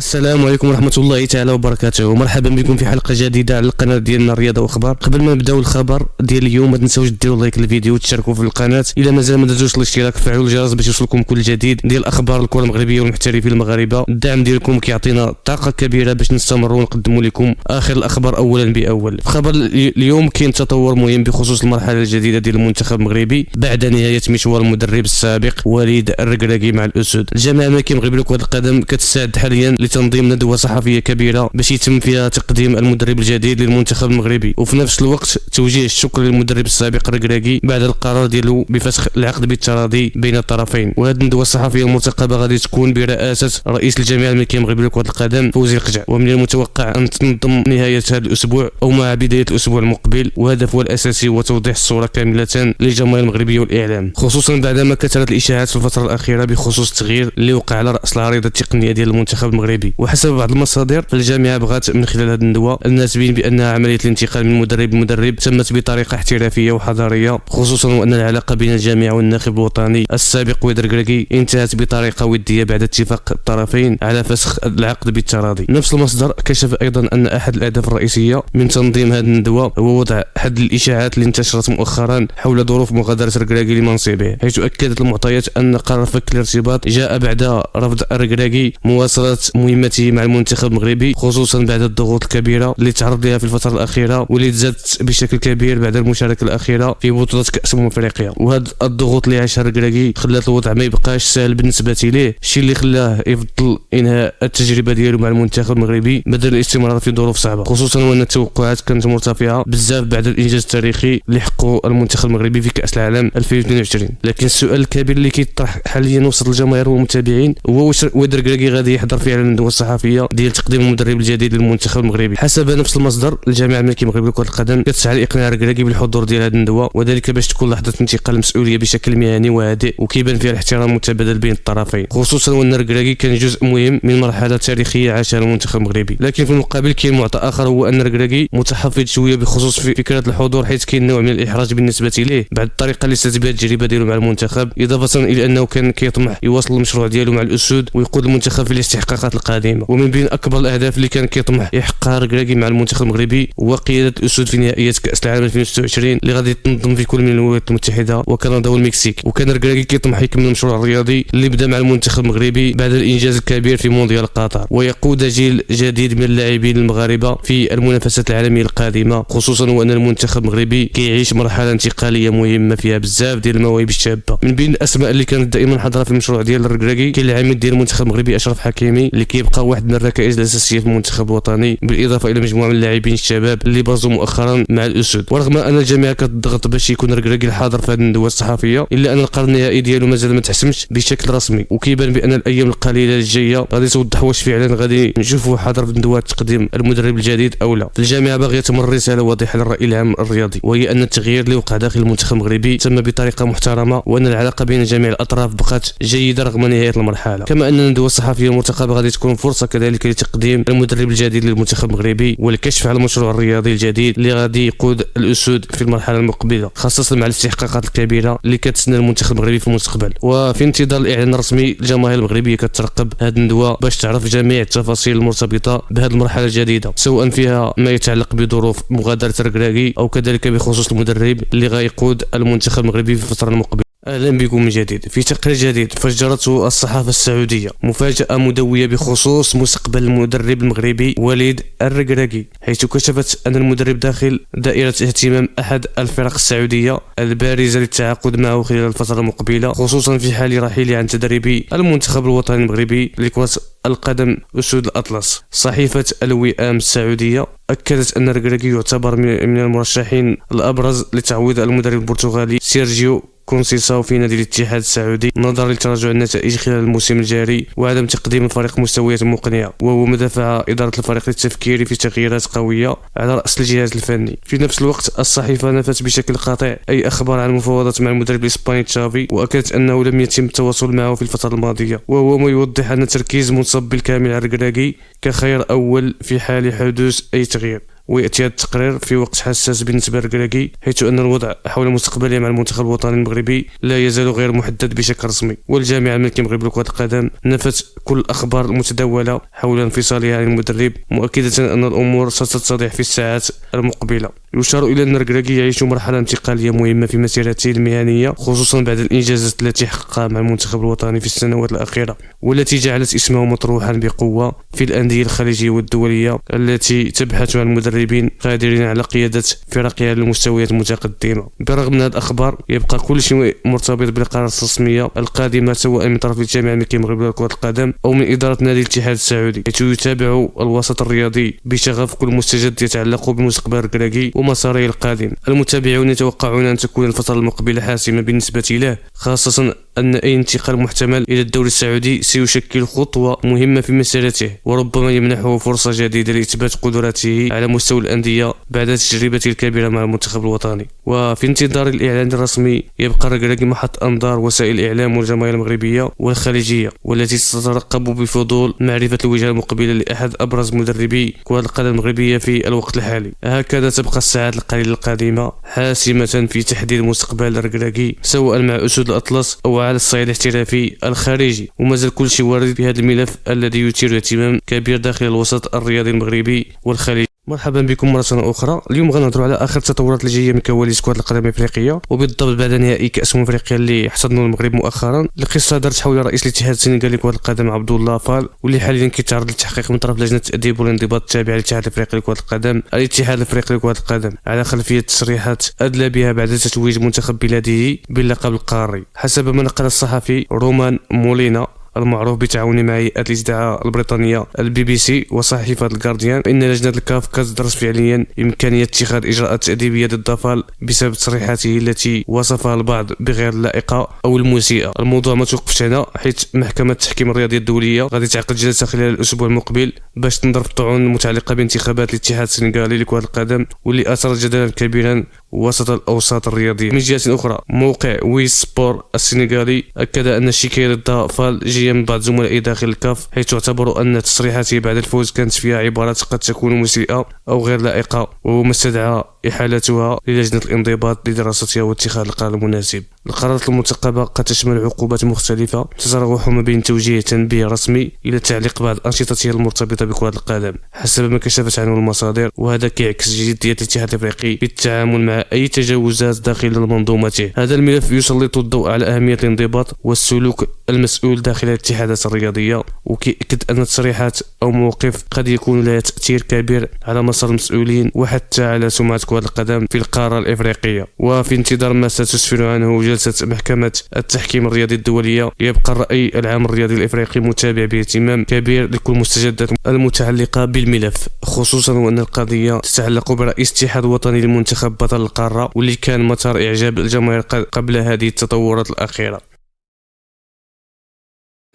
السلام عليكم ورحمة الله تعالى وبركاته، مرحبا بكم في حلقة جديدة على القناة ديالنا الرياضة واخبار. قبل ما نبداو الخبر ديال اليوم ما تنساوش ديروا لايك للفيديو وتشاركوا في القناة. الا مازال ما درتوش الاشتراك فعلوا الجرس باش يوصلكم كل جديد ديال اخبار الكرة المغربية والمحترفين المغاربة. الدعم ديالكم كيعطينا طاقة كبيرة باش نستمروا ونقدموا لكم اخر الاخبار اولا باول. في خبر اليوم كاين تطور مهم بخصوص المرحلة الجديدة ديال المنتخب المغربي بعد نهاية مشوار المدرب السابق وليد الركراكي مع الاسود. الجماعة الملكية المغربية لكرة القدم كتستعد حاليا لتنظيم ندوة صحفية كبيرة باش يتم فيها تقديم المدرب الجديد للمنتخب المغربي، وفي نفس الوقت توجيه الشكر للمدرب السابق الركراكي بعد القرار ديالو بفسخ العقد بالتراضي بين الطرفين. وهذه الندوة الصحفية المرتقبة غادي تكون برئاسة رئيس الجمعية الملكية المغربية لكرة القدم فوزي القجع، ومن المتوقع أن تنظم نهاية هذا الأسبوع أو مع بداية الأسبوع المقبل، وهدفها الأساسي هو توضيح الصورة كاملة للجماهير المغربية والإعلام، خصوصا بعدما كثرت الإشاعات في الفترة الأخيرة بخصوص التغيير اللي وقع على رأس العريضة التقنية ديال المنتخب المغربي. وحسب بعض المصادر فالجامعة بغات من خلال هذه الندوة الناسبين بأنها عملية الانتقال من مدرب لمدرب تمت بطريقة احترافية وحضارية، خصوصا وأن العلاقة بين الجامعة والناخب الوطني السابق وليد الركراكي انتهت بطريقة ودية بعد اتفاق الطرفين على فسخ العقد بالتراضي. نفس المصدر كشف أيضا أن أحد الأهداف الرئيسية من تنظيم هذه الندوة هو وضع حد للإشاعات اللي انتشرت مؤخرا حول ظروف مغادرة الركراكي لمنصبه، حيث أكدت المعطيات أن قرار فك الارتباط جاء بعد رفض الركراكي مواصلة مهمته مع المنتخب المغربي، خصوصا بعد الضغوط الكبيرة اللي تعرض لها في الفترة الأخيرة واللي تزادت بشكل كبير بعد المشاركة الأخيرة في بطولة كأس أفريقيا. وهذا الضغوط اللي عاشها الركراكي خلات الوضع ما يبقاش سهل بالنسبة ليه، الشيء اللي خلاه يفضل إنهاء التجربة ديالو مع المنتخب المغربي بدل الاستمرار في ظروف صعبة، خصوصا وأن التوقعات كانت مرتفعة بزاف بعد الإنجاز التاريخي اللي حققه المنتخب المغربي في كأس العالم 2022. لكن السؤال الكبير اللي كيطرح حاليا وسط الجماهير والمتابعين هو واش وليد الركراكي غادي يحضر فعلا الندوة الصحفية ديال تقديم المدرب الجديد للمنتخب المغربي. حسب نفس المصدر الجامعة الملكية المغربية لكرة القدم كتسعى لإقناع الركراكي بالحضور ديال هذه الندوة، وذلك باش تكون لحظة انتقال المسؤولية بشكل مهني وهادئ وكيبان فيها الاحترام المتبادل بين الطرفين، خصوصا وأن الركراكي كان جزء مهم من مرحلة تاريخية عاشها المنتخب المغربي. لكن في المقابل كاين معطى آخر هو أن الركراكي متحفظ شوية بخصوص فكرة الحضور، حيث كاين نوع من الإحراج بالنسبة ليه بعد الطريقة اللي استفاد بها التجربة ديالو مع المنتخب، إضافة إلى أنه كان كيطمح يواصل المشروع ديالو مع الأسود ويقود المنتخب في الاستحقاقات القادمة. ومن بين أكبر الأهداف اللي كان كيطمح يحققها الركراكي مع المنتخب المغربي هو قيادة الأسود في نهائيات كأس العالم 2026 اللي غادي تنظم في كل من الولايات المتحدة وكندا والمكسيك. وكان الركراكي كيطمح يكمل المشروع الرياضي اللي بدا مع المنتخب المغربي بعد الإنجاز الكبير في مونديال قطر، ويقود جيل جديد من اللاعبين المغاربة في المنافسات العالمية القادمة، خصوصا وأن المنتخب المغربي كيعيش مرحلة انتقالية مهمة فيها بزاف ديال المواهب الشابة. من بين الأسماء اللي كانت دائما حاضرة في المشروع ديال الركراكي كاين العميد ديال المنتخب المغربي أشرف حكيمي اللي كيبقى واحد من الركائز الأساسية في المنتخب الوطني، بالإضافة إلى مجموعة من اللاعبين الشباب اللي برزوا مؤخرا مع الأسود. ورغم أن الجميع كتضغط باش يكون الركراكي الحاضر في هذه الندوة الصحفية، إلا أن القرار النهائي ديالو مازال ما تحسمش بشكل رسمي، وكيبان بأن الأيام القليلة الجاية غادي توضح واش فعلا غادي نشوفوا حاضر في ندوة تقديم المدرب الجديد أو لا. الجامعة باغية تمر رسالة واضحة للرأي العام الرياضي، وهي أن التغيير اللي وقع داخل المنتخب المغربي تم بطريقة محترمة، وأن العلاقة بين جميع الأطراف بقات جيدة رغم نهاية المرحلة. كما أن الندوة الصحفية المرتقبة غادي تكون فرصة كذلك لتقديم المدرب الجديد للمنتخب المغربي والكشف على المشروع الرياضي الجديد اللي غادي يقود الأسود في المرحلة المقبلة، خاصة مع الاستحقاقات الكبيرة اللي كتسنى المنتخب المغربي في المستقبل. وفي انتظار الإعلان الرسمي الجماهير المغربية كترقب هذه الندوة باش تعرف جميع التفاصيل المرتبطة بهذه المرحلة الجديدة، سواء فيها ما يتعلق بظروف مغادرة الركراكي أو كذلك بخصوص المدرب اللي غيقود المنتخب المغربي في الفترة المقبلة. اهلا بكم من جديد في تقرير جديد فجرته الصحافه السعوديه مفاجاه مدويه بخصوص مستقبل المدرب المغربي وليد الركراكي، حيث كشفت ان المدرب داخل دائره اهتمام احد الفرق السعوديه البارزه للتعاقد معه خلال الفتره المقبله، خصوصا في حال رحيله عن تدريب المنتخب الوطني المغربي لكرة القدم أسود الأطلس. صحيفة الوئام السعودية أكدت أن الركراكي يعتبر من المرشحين الأبرز لتعويض المدرب البرتغالي سيرجيو كونسيساو في نادي الاتحاد السعودي نظرا لتراجع النتائج خلال الموسم الجاري وعدم تقديم الفريق مستويات مقنعة، وهو ما دفع إدارة الفريق للتفكير في تغييرات قوية على رأس الجهاز الفني. في نفس الوقت الصحيفة نفت بشكل قاطع أي أخبار عن المفاوضات مع المدرب الإسباني تشافي، وأكدت أنه لم يتم التواصل معه في الفترة الماضية، وهو ما يوضح أن التركيز منصب بالكامل على الركراكي كخير أول في حال حدوث أي تغيير. ويأتي هذا التقرير في وقت حساس بالنسبة للكراكي، حيث أن الوضع حول المستقبلية مع المنتخب الوطني المغربي لا يزال غير محدد بشكل رسمي. والجامعة الملكية المغربية لكرة القدم نفت كل الأخبار المتداولة حول انفصالها عن المدرب، مؤكدة أن الأمور ستتضح في الساعات المقبلة. يشار إلى أن الكراكي يعيش مرحلة انتقالية مهمة في مسيرته المهنية، خصوصا بعد الإنجازات التي حققها مع المنتخب الوطني في السنوات الأخيرة، والتي جعلت اسمه مطروحا بقوة في الأندية الخليجية والدولية التي تبحث عن مدربين قادرين على قيادة فرقها للمستويات المتقدمة. برغم من هذه الأخبار يبقى كل شيء مرتبط بالقرارات الرسمية القادمة سواء من طرف الجامعة الملكية المغربية لكرة القدم أو من إدارة نادي الاتحاد السعودي، حيث يتابع الوسط الرياضي بشغف كل مستجد يتعلق بمستقبل الكراكي ومساره القادم. المتابعون يتوقعون أن تكون الفترة المقبلة حاسمة بالنسبة له، خاصة أن أي انتقال محتمل إلى الدوري السعودي سيشكل خطوة مهمة في مسيرته، وربما يمنحه فرصة جديدة لإثبات قدراته على مستوى الأندية بعد تجربته الكبيرة مع المنتخب الوطني. وفي انتظار الإعلان الرسمي يبقى الكراكي محط أنظار وسائل الإعلام والجماهير المغربية والخليجية، والتي تترقب بفضول معرفة الوجهة المقبلة لأحد أبرز مدربي كرة القدم المغربية في الوقت الحالي. هكذا تبقى الساعات القليلة القادمة حاسمة في تحديد مستقبل الكراكي سواء مع أسود الأطلس أو على الصعيد الاحترافي الخارجي، ومازال كل شيء وارد في هذا الملف الذي يثير اهتمام كبير داخل الوسط الرياضي المغربي والخليجي. مرحبا بكم مرة أخرى. اليوم غنهضروا على آخر التطورات اللي جايه من كواليس كرة القدم الإفريقية، وبالضبط بعد نهائي كأس أفريقيا اللي حصدناه المغرب مؤخرا. القصة دارت حول رئيس الاتحاد السنغالي لكرة القدم عبد الله فال، واللي حاليا كيتعرض للتحقيق من طرف لجنة التأديب والانضباط التابعة للاتحاد الإفريقي لكرة القدم الاتحاد الإفريقي لكرة القدم على خلفية تصريحات أدلى بها بعد تتويج منتخب بلاده باللقب القاري. حسب ما نقل الصحفي رومان مولينا المعروف بتعاون مع هيئة الإذاعة البريطانية BBC وصحيفة الجارديان، إن لجنة الكاف كتدرس فعليا إمكانية اتخاذ إجراءات تأديبية ضد فال بسبب تصريحاته التي وصفها البعض بغير اللائقة أو المسيئة. الموضوع ما توقفش هنا، حيث محكمة التحكيم الرياضية الدولية غادي تعقد جلسة خلال الأسبوع المقبل باش تنظر في الطعون المتعلقة بانتخابات الاتحاد السنغالي لكرة القدم، واللي أثارت جدلا كبيرا وسط الأوساط الرياضية. من جهة أخرى موقع وي سبور السنغالي أكد أن الشكاية ضد فال جاية من بعض زملائه داخل الكاف، حيث اعتبروا أن تصريحاته بعد الفوز كانت فيها عبارات قد تكون مسيئة أو غير لائقة، وهو ما استدعى إحالتها للجنة الانضباط لدراستها واتخاذ القرار المناسب. القرارات المرتقبة قد تشمل عقوبات مختلفة تتراوح ما بين توجيه تنبيه رسمي إلى تعليق بعض أنشطته المرتبطة بكرة القدم حسب ما كشفت عنه المصادر، وهذا كيعكس جدية الاتحاد الأفريقي في التعامل مع أي تجاوزات داخل منظومته. هذا الملف يسلط الضوء على أهمية الانضباط والسلوك المسؤول داخل الاتحادات الرياضية، وكيأكد أن التصريحات أو موقف قد يكون لها تأثير كبير على مسار المسؤولين وحتى على سمعة كرة القدم في القارة الإفريقية. وفي انتظار ما ستسفر عنه جلسة محكمة التحكيم الرياضي الدولية، يبقى الرأي العام الرياضي الإفريقي متابع باهتمام كبير لكل المستجدات المتعلقة بالملف، خصوصا وأن القضية تتعلق برئيس الاتحاد الوطني للمنتخب بطل القارة، واللي كان مسار إعجاب الجماهير قبل هذه التطورات الأخيرة.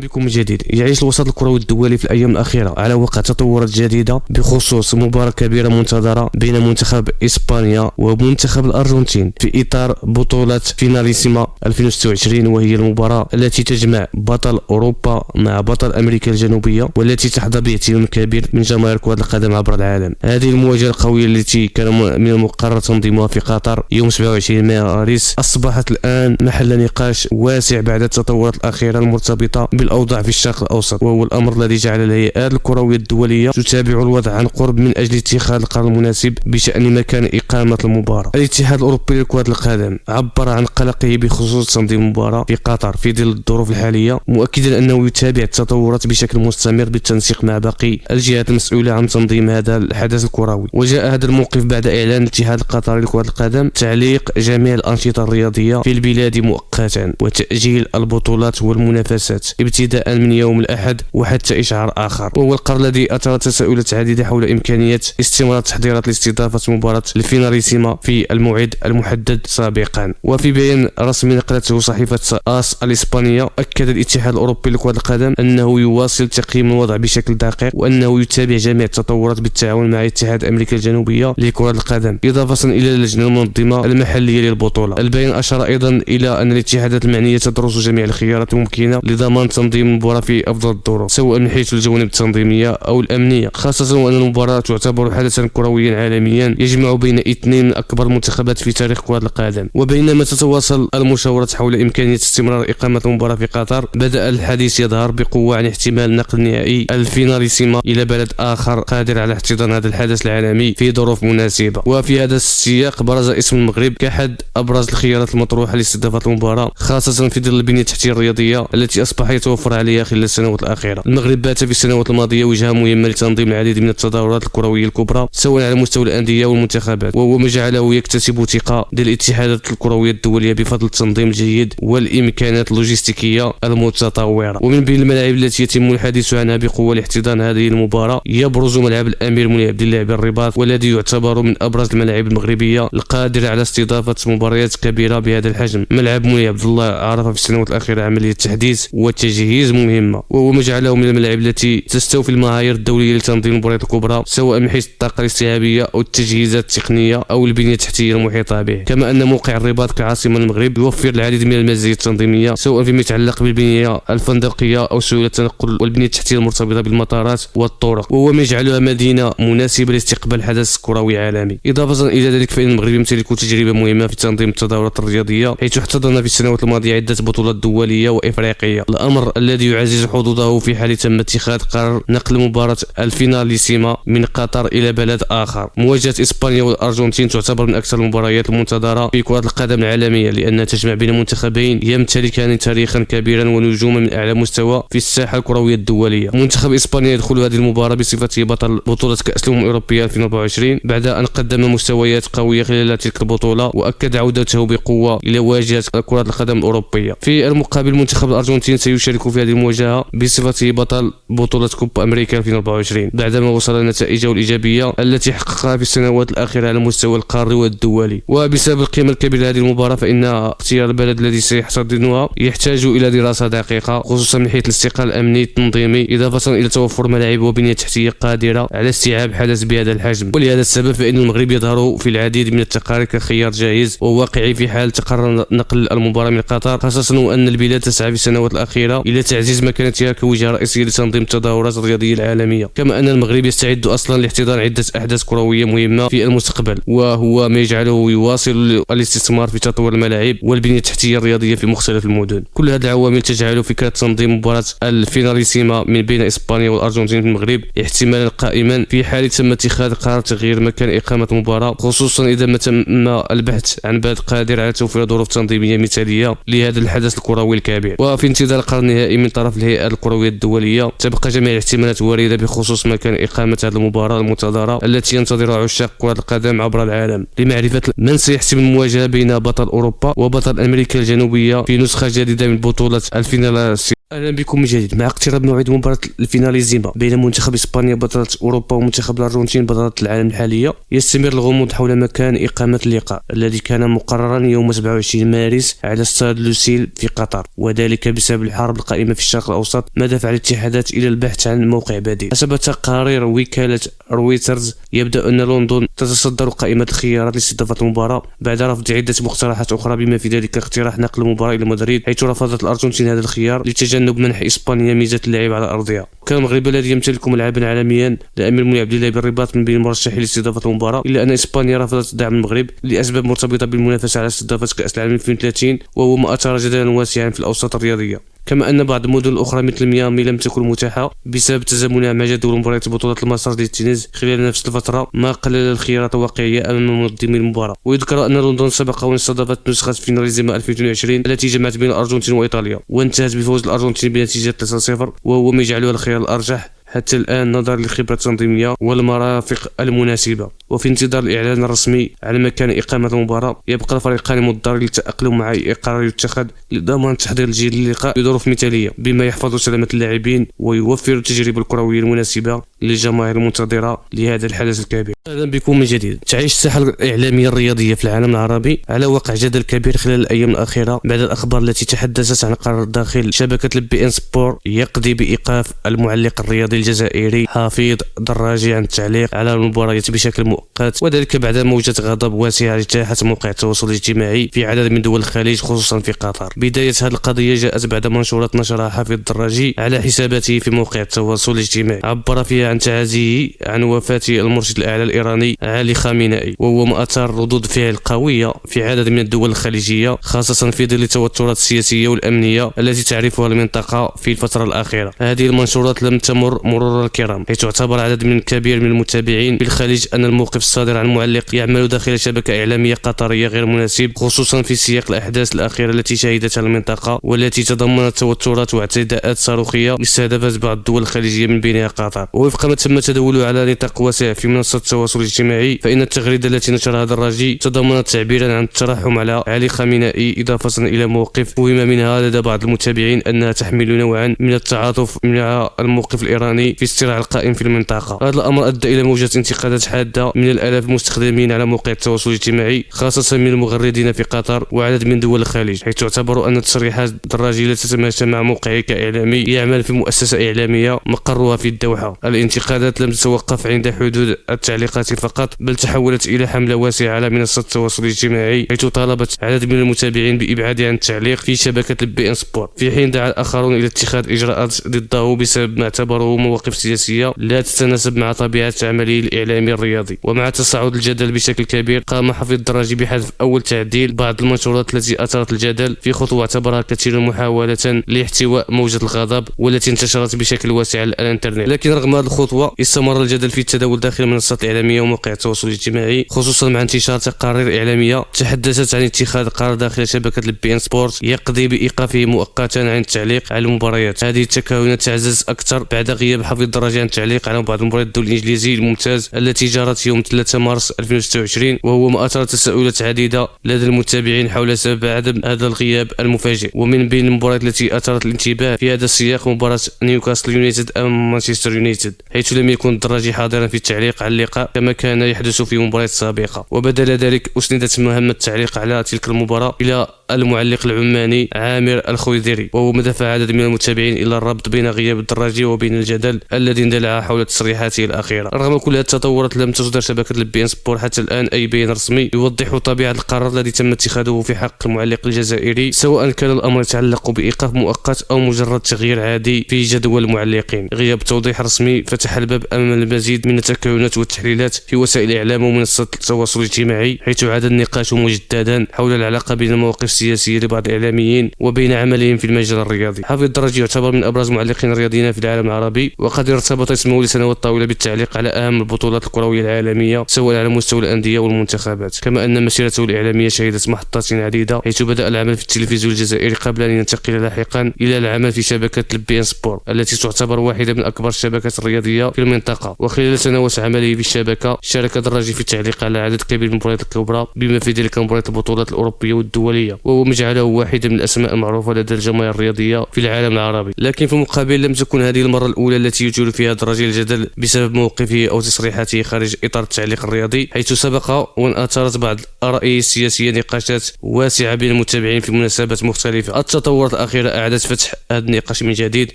بكم من جديد. يعيش الوسط الكروي الدولي في الأيام الأخيرة على وقع تطورات جديدة بخصوص مباراة كبيرة منتظرة بين منتخب إسبانيا ومنتخب الأرجنتين في إطار بطولة فيناليسيما 2026، وهي المباراة التي تجمع بطل أوروبا مع بطل أمريكا الجنوبية، والتي تحظى باهتمام كبير من جماهير كرة القدم عبر العالم. هذه المواجهة القوية التي كان من المقرر تنظيمها في قطر يوم 27 مارس أصبحت الآن محل نقاش واسع بعد التطورات الأخيرة المرتبطة بالأوضاع في الشرق الأوسط، وهو الأمر الذي جعل الهيئات الكروية الدولية تتابع الوضع عن قرب من أجل اتخاذ القرار المناسب بشأن مكان إقامة المباراة. الاتحاد الأوروبي لكرة القدم عبر عن قلقه بخصوص تنظيم المباراة في قطر في ظل الظروف الحالية، مؤكدا أنه يتابع التطورات بشكل مستمر بالتنسيق مع باقي الجهات المسؤولة عن تنظيم هذا الحدث الكروي. وجاء هذا الموقف بعد إعلان الاتحاد القطري لكرة القدم تعليق جميع الأنشطة الرياضية في البلاد مؤقتا وتأجيل البطولات والمنافسات ابتداء من يوم الأحد وحتى إشعار آخر، وهو القرار الذي أثار تساؤلات عديدة حول إمكانية استمرار التحضيرات لاستضافة مباراة الفيناليسيما في الموعد المحدد سابقا. وفي بيان رسمي نقلته صحيفة آس الإسبانية، أكد الاتحاد الأوروبي لكرة القدم أنه يواصل تقييم الوضع بشكل دقيق، وأنه يتابع جميع التطورات بالتعاون مع اتحاد أمريكا الجنوبية لكرة القدم، إضافة إلى اللجنة المنظمة المحلية للبطولة. البيان أشار أيضا إلى أن الاتحادات المعنية تدرس جميع الخيارات الممكنة لضمان تنظيم المباراة في أفضل الظروف سواء من حيث الجوانب التنظيمية أو الأمنية، خاصة وأن المباراة تعتبر حدثا كرويا عالميا يجمع بين اثنين من أكبر المنتخبات في تاريخ كرة القدم. وبينما تتواصل المشاورات حول إمكانية استمرار إقامة المباراة في قطر، بدأ الحديث يظهر بقوة عن احتمال نقل نهائي الفيناليسيما إلى بلد آخر قادر على احتضان هذا الحدث العالمي في ظروف مناسبة. وفي هذا السياق برز اسم المغرب كأحد أبرز الخيارات المطروحة لاستضافة المباراة، خاصة في ظل البنية التحتية الرياضية التي أصبح يتوفر عليها خلال السنوات الأخيرة. المغرب بات في السنوات الماضية وجهة مهمة لتنظيم العديد من التظاهرات الكروية الكبرى سواء على مستوى الأندية والمنتخبات، وهو ما جعله يكتسب ثقة ديال الاتحادات الكروية الدولية بفضل التنظيم الجيد والإمكانات اللوجستيكية المتطورة. ومن بين الملاعب التي يتم الحديث عنها بقوة لاحتضان هذه المباراة يبرز ملعب الأمير مولاي عبد الله بالرباط، والذي يعتبر من أبرز الملاعب المغربية القادرة على استضافة مباريات كبيرة بهذا الحجم. ملعب مولاي عبد الله عرف في السنوات الأخيرة عملية تحديث وتجهيز مهمة، وهو ما جعله من الملاعب التي تستوفي المعايير الدولية لتنظيم المباريات الكبرى سواء من حيث الطاقة الاستيعابية أو التجهيزات التقنية أو البنية التحتية المحيطة به. كما أن موقع الرباط كعاصمة المغرب يوفر العديد من المزايا التنظيمية سواء فيما يتعلق بالبنية الفندقية أو سهولة التنقل والبنية التحتية المرتبطة بالمطارات والطرق، وهو ما يجعلها مدينة مناسبة لاستقبال حدث كروي عالمي. إضافة إلى ذلك فإن المغرب يمتلك تجربة مهمة في تنظيم التظاهرات الرياضية، حيث احتضن في السنوات الماضية عدة بطولات دولية وإفريقية، الأمر الذي يعزز حظوظه في حال تم اتخاذ قرار نقل مباراة الفيناليسيما من قطر إلى بلد آخر. مواجهة إسبانيا والأرجنتين تعتبر من أكثر المباريات المنتظرة في كرة القدم العالمية، لأنها تجمع بين منتخبين يمتلكان تاريخا كبيرا ونجوما من أعلى مستوى في الساحة الكروية الدولية. منتخب إسبانيا يدخل هذه المباراة بصفته بطل بطولة كأس الأمم الأوروبية 2024 بعد أن قدم مستويات قوية خلال تلك البطولة، وأكد عودته بقوة إلى واجهة كرة القدم الأوروبية. في المقابل منتخب الأرجنتين سيشارك في هذه المواجهة بصفته بطل بطولة كوبا أمريكا 2024 بعدما وصل نتائجه الإيجابية التي حققها في السنوات الأخيرة على مستوى القاري والدولي. وبسبب القيمة الكبيرة لهذه المباراة فإن اختيار البلد الذي سيحتضنها يحتاج إلى دراسة دقيقة، خصوصا من حيث الاستقرار الأمني التنظيمي، إضافة إلى توفر ملاعب وبنية تحتية قادرة على استيعاب حدث بهذا الحجم. ولهذا السبب فإن المغرب يظهر في العديد من التقارير كخيار جاهز وواقعي في حال تقرر نقل المباراة من قطر، خاصة وأن البلاد تسعى في السنوات الأخيرة إلى تعزيز مكانتها كوجهة رئيسية لتنظيم التظاهرات الرياضية العالمية. كما أن المغرب يستعد أصلا لاحتضان عدة أحداث كروية مهمة في المستقبل، وهو ما يجعله يواصل الاستثمار في تطوير الملاعب والبنية التحتية الرياضية في مختلف المدن. كل هذه العوامل تجعل فكرة تنظيم مباراة الفيناليسيما من بين إسبانيا والأرجنتين في المغرب احتمالا قائما في حال تم اتخاذ قرار تغيير مكان إقامة المباراة، خصوصا إذا ما تم البحث عن بلد قادر على توفير ظروف تنظيمية مثالية لهذا الحدث الكروي الكبير. وفي انتظار القرار النهائي من طرف الهيئة الكروية الدولية تبقى جميع الاحتمالات واردة بخصوص مكان إقامة هذه المباراة المنتظرة التي ينتظرها عشاق كرة القدم عبر العالم لمعرفة من سيحسم المواجهة بين بطل أوروبا وبطل أمريكا الجنوبية في نسخة جديدة من بطولة الفيناليسيما. اهلا بكم من جديد. مع اقتراب موعد مباراة الفيناليزيما بين منتخب اسبانيا بطلة اوروبا ومنتخب الارجنتين بطلة العالم الحالية، يستمر الغموض حول مكان اقامة اللقاء الذي كان مقررا يوم 27 مارس على استاد لوسيل في قطر، وذلك بسبب الحرب القائمة في الشرق الاوسط ما دفع الاتحادات الى البحث عن موقع بديل. حسب تقارير وكالة رويترز يبدأ ان لندن تتصدر قائمة الخيارات لاستضافة المباراة بعد رفض عدة مقترحات اخرى بما في ذلك اقتراح نقل المباراة الى مدريد، حيث رفضت الارجنتين هذا الخيار لتجنب منح اسبانيا ميزة اللعب على ارضها. كان المغرب الذي يمتلك ملعبا عالميا الامير مولاي عبد الله بالرباط من بين المرشحين لاستضافة المباراة، الا ان اسبانيا رفضت دعم المغرب لاسباب مرتبطة بالمنافسة على استضافة كأس العالم 2030، وهو ما اثار جدلا واسعا في الاوساط الرياضية. كما ان بعض المدن الاخرى مثل ميامي لم تكن متاحه بسبب تزامنها مع جدول مباريات بطوله الماسترز للتنس خلال نفس الفتره، ما قلل الخيارات الواقعيه امام منظمي المباراه. ويذكر ان لندن سبق وان استضافت نسخه فيناليزيما 2022 التي جمعت بين الارجنتين وايطاليا، وانتهت بفوز الارجنتين بنتيجه 3-0، وهو ما يجعلها الخيار الارجح حتى الآن نظرا للخبرة التنظيمية والمرافق المناسبة. وفي انتظار الإعلان الرسمي على مكان إقامة المباراة يبقى الفريقان مضطرين للتأقلم مع أي قرار يتخذ لضمان التحضير الجيد للقاء بظروف مثالية بما يحفظ سلامة اللاعبين ويوفر التجربة الكروية المناسبة للجماهير المنتظرة لهذا الحدث الكبير. اهلا بكم من جديد. تعيش الساحه الاعلاميه الرياضيه في العالم العربي على وقع جدل كبير خلال الايام الاخيره بعد الاخبار التي تحدثت عن قرار داخل شبكه البي ان سبور يقضي بايقاف المعلق الرياضي الجزائري حفيظ دراجي عن التعليق على المباريات بشكل مؤقت، وذلك بعد موجه غضب واسعه اجتاحت مواقع التواصل الاجتماعي في عدد من دول الخليج خصوصا في قطر. بدايه هذه القضيه جاءت بعد منشورات نشرها حفيظ دراجي على حساباته في موقع التواصل الاجتماعي، عبر فيها عن تعازيه عن وفاه المرشد الاعلى الإيراني علي خامنئي، وهو ما أثار ردود فعل قوية في عدد من الدول الخليجية خاصة في ظل التوترات السياسية والأمنية التي تعرفها المنطقة في الفترة الأخيرة. هذه المنشورات لم تمر مرور الكرام، حيث اعتبر عدد من كبير من المتابعين في الخليج أن الموقف الصادر عن معلق يعمل داخل شبكة إعلامية قطرية غير مناسب، خصوصا في سياق الأحداث الأخيرة التي شهدتها المنطقة والتي تضمنت توترات واعتداءات صاروخية استهدفت بعض الدول الخليجية من بينها قطر. ووفق ما تم تداوله على نطاق واسع في منصة التواصل الاجتماعي، فإن التغريدة التي نشرها دراجي تضمنت تعبيرا عن الترحم على علي خامنئي، إضافة إلى موقف فهم منها لدى بعض المتابعين أنها تحمل نوعا من التعاطف مع الموقف الإيراني في الصراع القائم في المنطقة. هذا الأمر أدى إلى موجة انتقادات حادة من الآلاف المستخدمين على مواقع التواصل الاجتماعي، خاصة من المغردين في قطر وعدد من دول الخليج، حيث اعتبروا أن تصريحات دراجي لا تتماشى مع موقعه كإعلامي يعمل في مؤسسة إعلامية مقرها في الدوحة. الانتقادات لم تتوقف عند حدود التعليقات فقط، بل تحولت إلى حملة واسعة على منصة التواصل الاجتماعي، حيث طالبت عدد من المتابعين بإبعاده عن التعليق في شبكة البي ان سبور، في حين دعا الآخرون إلى اتخاذ إجراءات ضده بسبب ما اعتبروه مواقف سياسية لا تتناسب مع طبيعة عمله الإعلامي الرياضي. ومع تصاعد الجدل بشكل كبير، قام حفيظ دراجي بحذف أول تعديل بعض المنشورات التي أثارت الجدل، في خطوة اعتبرها كثير محاولة لاحتواء موجة الغضب والتي انتشرت بشكل واسع على الانترنت. لكن رغم هذه الخطوة استمر الجدل في التداول داخل المنصات الإعلامية ومواقع التواصل الاجتماعي، خصوصا مع انتشار تقارير إعلامية تحدثت عن اتخاذ قرار داخل شبكة البي ان سبورت يقضي بإيقافه مؤقتا عن التعليق على المباريات. هذه التكهنات تعزز أكثر بعد غياب حفيظ دراجي عن التعليق على بعض مباريات الدوري الإنجليزي الممتاز التي جرت يوم 3 مارس 2026، وهو ما أثار تساؤلات عديدة لدى المتابعين حول سبب عدم هذا الغياب المفاجئ. ومن بين المباريات التي أثارت الانتباه في هذا السياق مباراة نيوكاسل يونايتد أمام مانشستر يونايتد، حيث لم يكن الدراجي حاضرا في التعليق على اللقاء كما كان يحدث في مباريات سابقة. وبدل ذلك أسندت مهمة التعليق على تلك المباراة إلى المعلق العماني عامر الخويدري، وهو ما دفع عدد من المتابعين إلى الربط بين غياب الدراجي وبين الجدل الذي اندلع حول تصريحاته الأخيرة. رغم كل هذه التطورات لم تصدر شبكة البي ان سبور حتى الآن أي بيان رسمي يوضح طبيعة القرار الذي تم اتخاذه في حق المعلق الجزائري، سواء كان الأمر يتعلق بإيقاف مؤقت أو مجرد تغيير عادي في جدول المعلقين. غياب توضيح رسمي فتح الباب أمام المزيد من التكهنات والتحليلات في وسائل الإعلام ومنصات التواصل الاجتماعي، حيث عاد النقاش مجددا حول العلاقة بين المواقف السياسية لبعض الإعلاميين وبين عملهم في المجال الرياضي. حفيظ دراجي يعتبر من أبرز المعلقين الرياضيين في العالم العربي، وقد ارتبط اسمه لسنوات طويلة بالتعليق على أهم البطولات الكروية العالمية سواء على مستوى الأندية والمنتخبات، كما أن مسيرته الإعلامية شهدت محطات عديدة، حيث بدأ العمل في التلفزيون الجزائري قبل أن ينتقل لاحقا إلى العمل في شبكة البي ان سبور التي تعتبر واحدة من أكبر الشبكات الرياضية في المنطقة. وخلال سنوات عمله في الشبكة شارك دراجي في التعليق على عدد كبير من المباريات الكبرى بما في ذلك مباريات البطولات الأوروبية والدولية، وهو ما جعله واحدا من الأسماء المعروفة لدى الجماهير الرياضية في العالم العربي. لكن في المقابل لم تكن هذه المرة الأولى التي يثير فيها دراجي الجدل بسبب موقفه أو تصريحاته خارج إطار التعليق الرياضي، حيث سبق وأن أثارت بعض الآراء السياسية نقاشات واسعة بين المتابعين في مناسبات مختلفة. التطورات الأخيرة أعادت فتح هذا النقاش من جديد،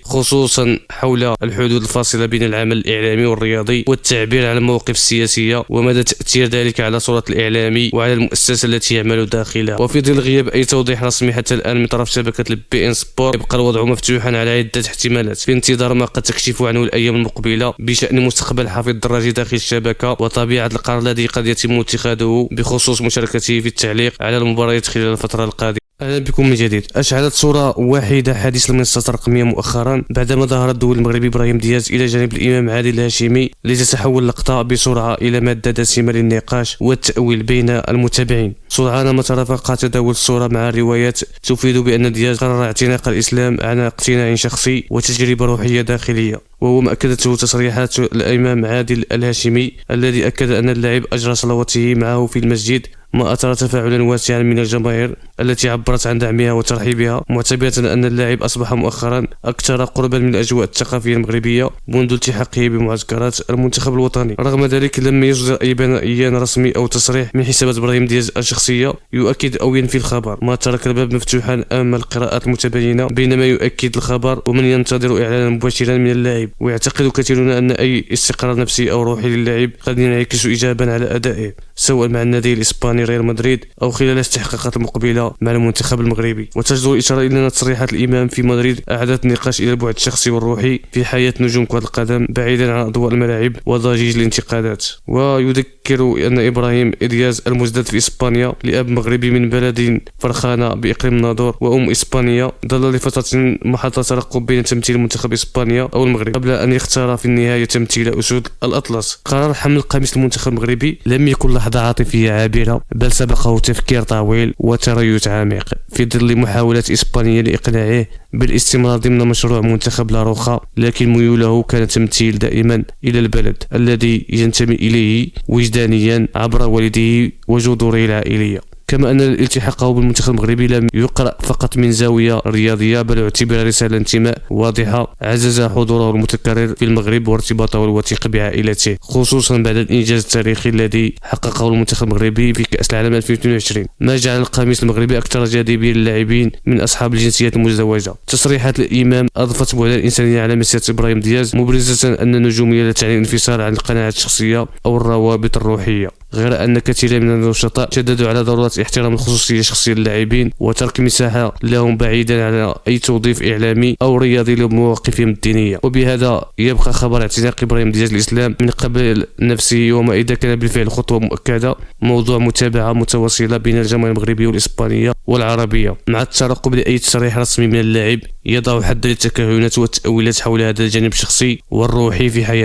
خصوصا حول الحدود الفاصلة بين العمل الإعلامي والرياضي والتعبير عن المواقف السياسية ومدى تأثير ذلك على صورة الإعلامي وعلى المؤسسة التي يعمل داخلها. وفي ظل غياب أي توضيح رسمي حتى الآن من طرف شبكة البي ان سبور، يبقى الوضع مفتوحا على عدة احتمالات في انتظار ما قد تكشف عنه الأيام المقبلة بشأن مستقبل حفيظ دراجي داخل الشبكة وطبيعة القرار الذي قد يتم اتخاذه بخصوص مشاركته في التعليق على المباريات خلال الفترة القادمة. اهلا بكم من جديد. اشعلت صوره واحده حديث المنصات الرقميه مؤخرا بعدما ظهر الدولي المغربي ابراهيم دياز الى جانب الامام عادل الهاشمي لتتحول اللقطه بسرعه الى ماده دسمه للنقاش والتاويل بين المتابعين. سرعان ما ترافق تداول الصوره مع روايات تفيد بان دياز قرر اعتناق الاسلام عن اقتناع شخصي وتجربه روحيه داخليه، وهو ما أكدته تصريحات الإمام عادل الهاشمي الذي أكد أن اللاعب أجرى صلواته معه في المسجد ما أثار تفاعلا واسعا من الجماهير التي عبرت عن دعمها وترحيبها، معتبرة أن اللاعب أصبح مؤخرا أكثر قربا من الأجواء الثقافية المغربية منذ التحاقه بمعسكرات المنتخب الوطني. رغم ذلك لم يصدر أي بيان رسمي أو تصريح من حسابات إبراهيم دياز الشخصية يؤكد أو ينفي الخبر، ما ترك الباب مفتوحا أمام القراءات المتباينة بين ما يؤكد الخبر ومن ينتظر إعلانا مباشرا من اللاعب. ويعتقد كثيرون أن أي استقرار نفسي أو روحي للاعب قد ينعكس إيجابا على أدائه سواء مع النادي الإسباني ريال مدريد أو خلال الاستحقاقات المقبلة مع المنتخب المغربي. وتجدر الإشارة إلى أن تصريحات الإمام في مدريد أعادت النقاش إلى البعد الشخصي والروحي في حياة نجوم كرة القدم بعيدا عن أضواء الملاعب وضجيج الانتقادات. ويذكر أن إبراهيم دياز المجدد في إسبانيا لأب مغربي من بلد فرخانة بإقليم الناظور وأم إسبانية، ظل لفترة محط ترقب بين تمثيل منتخب إسبانيا أو المغرب قبل أن يختار في النهاية تمثيل أسود الأطلس. قرار حمل قميص المنتخب المغربي لم يكن لحظة عاطفية عابرة، بل سبقه تفكير طويل وتريث عميق في ظل محاولات إسبانيا لإقناعه بالاستمرار ضمن مشروع منتخب لاروخا، لكن ميوله كان تمثيل دائما إلى البلد الذي ينتمي إليه وجدانيا عبر والده وجذوره العائلية. كما أن الالتحاقه بالمنتخب المغربي لم يقرأ فقط من زاوية رياضية، بل اعتبر رسالة انتماء واضحة عزز حضوره المتكرر في المغرب وارتباطه الوثيق بعائلته، خصوصا بعد الإنجاز التاريخي الذي حققه المنتخب المغربي في كأس العالم 2022، ما جعل القميص المغربي أكثر جاذبية للاعبين من أصحاب الجنسيات المزدوجة. تصريحات الإمام أضفت بعدا الإنسانية على مسيرة إبراهيم دياز، مبرزة أن النجومية لا تعني الانفصال عن القناعات الشخصية أو الروابط الروحية، غير أن كثير من النشطاء شددوا على ضرورة احترام الخصوصية الشخصية للاعبين وترك مساحة لهم بعيدا عن أي توظيف إعلامي أو رياضي لمواقفهم الدينية. وبهذا يبقى خبر اعتناق إبراهيم دياز الإسلام من قبل نفسه، وما إذا كان بالفعل خطوة مؤكدة، موضوع متابعة متواصلة بين الجماهير المغربية والإسبانية والعربية، مع الترقب لأي تصريح رسمي من اللاعب يضع حد للتكهنات والتأويلات حول هذا الجانب الشخصي والروحي في حياته.